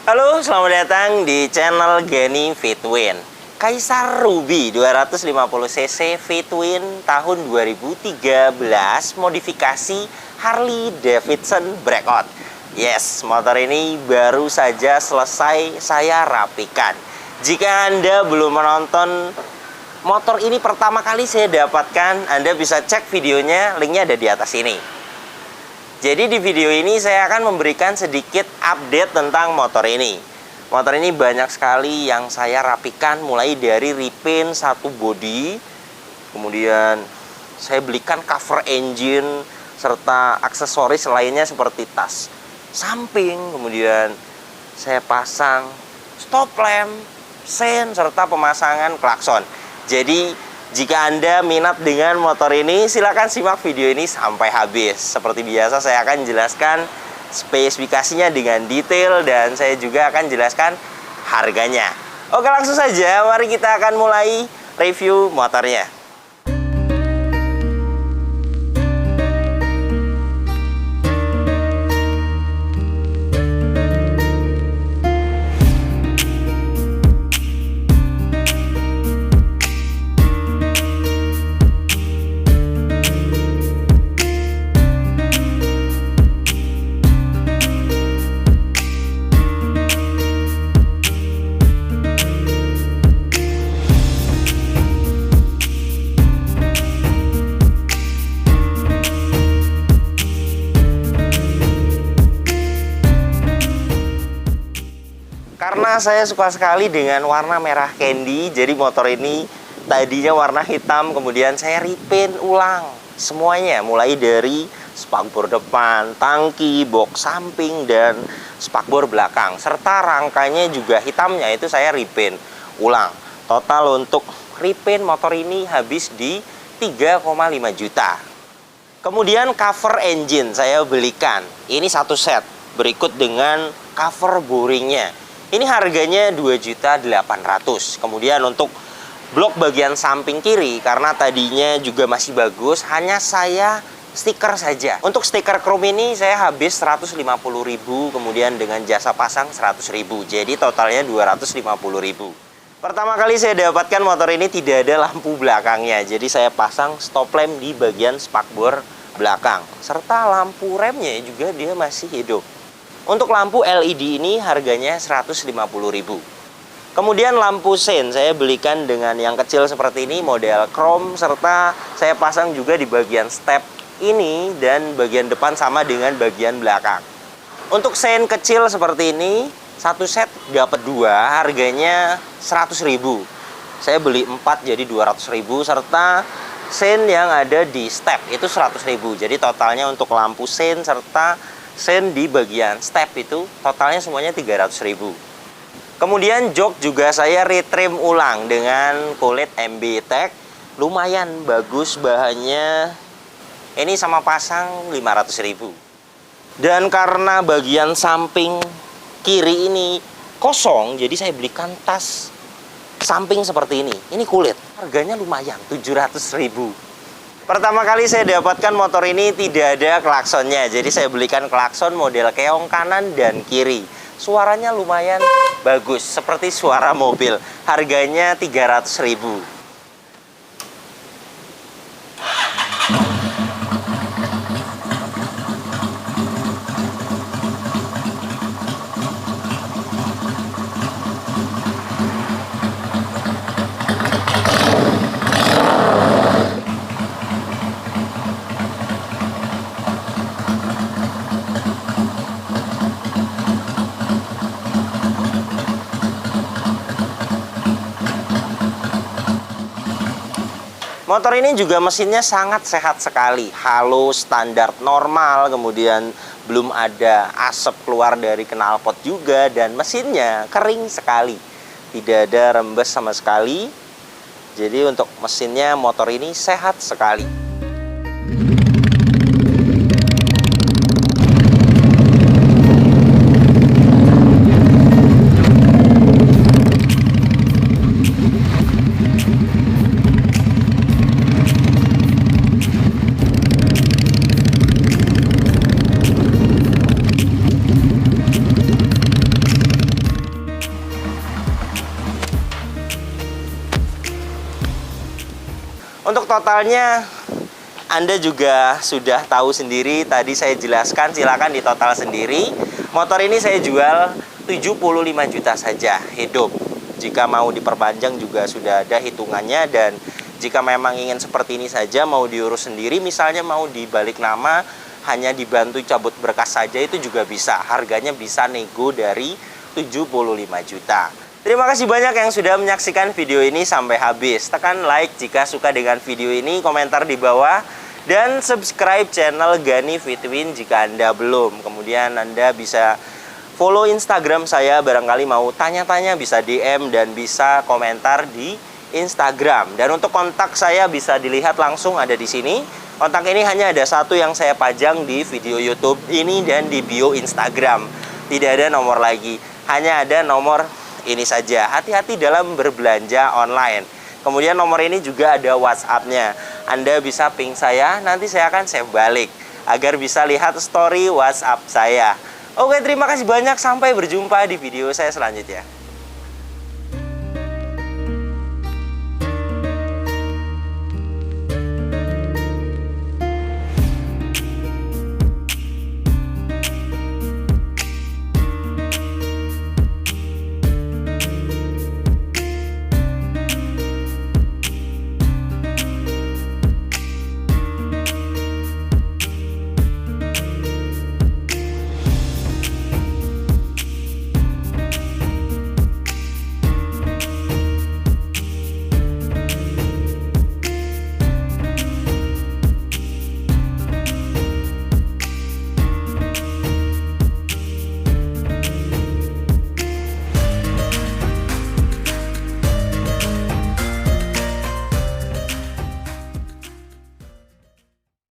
Halo, selamat datang di channel Gani Fitwin. Kaisar Ruby 250cc Fitwin tahun 2013 modifikasi Harley Davidson Breakout. Yes, motor ini baru saja selesai saya rapikan. Jika Anda belum menonton motor ini pertama kali saya dapatkan, Anda bisa cek videonya, linknya ada di atas ini. Jadi di video ini saya akan memberikan sedikit update tentang motor ini. Motor ini banyak sekali yang saya rapikan, mulai dari repaint satu bodi, kemudian saya belikan cover engine serta aksesoris lainnya seperti tas samping, kemudian saya pasang stop lamp, sen serta pemasangan klakson. Jadi jika Anda minat dengan motor ini, silakan simak video ini sampai habis. Seperti biasa, saya akan jelaskan spesifikasinya dengan detail dan saya juga akan jelaskan harganya. Oke, langsung saja, mari kita akan mulai review motornya. Karena saya suka sekali dengan warna merah candy, jadi motor ini tadinya warna hitam, kemudian saya repaint ulang semuanya, mulai dari spakbor depan, tangki, box samping, dan spakbor belakang, serta rangkanya juga hitamnya itu saya repaint ulang. Total untuk repaint motor ini habis di 3,5 juta. Kemudian cover engine saya belikan, ini satu set, berikut dengan cover boringnya. Ini harganya 2.800.000. Kemudian untuk blok bagian samping kiri, karena tadinya juga masih bagus, hanya saya stiker saja. Untuk stiker chrome ini saya habis 150.000, kemudian dengan jasa pasang 100.000. Jadi totalnya 250.000. Pertama kali saya dapatkan motor ini tidak ada lampu belakangnya. Jadi saya pasang stop lamp di bagian spakbor belakang. Serta lampu remnya juga dia masih hidup. Untuk lampu LED ini harganya 150.000. Kemudian lampu sen saya belikan dengan yang kecil seperti ini, model chrome, serta saya pasang juga di bagian step ini dan bagian depan sama dengan bagian belakang. Untuk sen kecil seperti ini, satu set dapat dua, harganya 100.000. Saya beli 4 jadi 200.000, serta sen yang ada di step itu 100.000. Jadi totalnya untuk lampu sen serta sen di bagian step itu totalnya semuanya 300.000. Kemudian jok juga saya retrim ulang dengan kulit MB Tech, lumayan bagus bahannya. Ini sama pasang 500.000. Dan karena bagian samping kiri ini kosong, jadi saya belikan tas samping seperti ini. Ini kulit, harganya lumayan 700.000. Pertama kali saya dapatkan motor ini tidak ada klaksonnya, jadi saya belikan klakson model keong kanan dan kiri. Suaranya lumayan bagus, seperti suara mobil. Harganya 300.000. Motor ini juga mesinnya sangat sehat sekali, halo standar normal, kemudian belum ada asap keluar dari knalpot juga, dan mesinnya kering sekali, tidak ada rembes sama sekali. Jadi untuk mesinnya motor ini sehat sekali. Untuk totalnya Anda juga sudah tahu sendiri, tadi saya jelaskan, silakan ditotal sendiri. Motor ini saya jual 75 juta saja hidup. Jika mau diperpanjang juga sudah ada hitungannya, dan jika memang ingin seperti ini saja, mau diurus sendiri, misalnya mau dibalik nama, hanya dibantu cabut berkas saja, itu juga bisa. Harganya bisa nego dari 75 juta. Terima kasih banyak yang sudah menyaksikan video ini sampai habis. Tekan like jika suka dengan video ini, komentar di bawah, dan subscribe channel Gani Fitwin jika Anda belum. Kemudian Anda bisa follow Instagram saya, barangkali mau tanya-tanya bisa DM dan bisa komentar di Instagram. Dan untuk kontak saya bisa dilihat langsung ada di sini. Kontak ini hanya ada satu yang saya pajang di video YouTube ini dan di bio Instagram. Tidak ada nomor lagi, hanya ada nomor ini saja. Hati-hati dalam berbelanja online. Kemudian nomor ini juga ada WhatsApp-nya. Anda bisa ping saya, nanti saya akan save balik agar bisa lihat story WhatsApp saya. Oke, terima kasih banyak. Sampai berjumpa di video saya selanjutnya.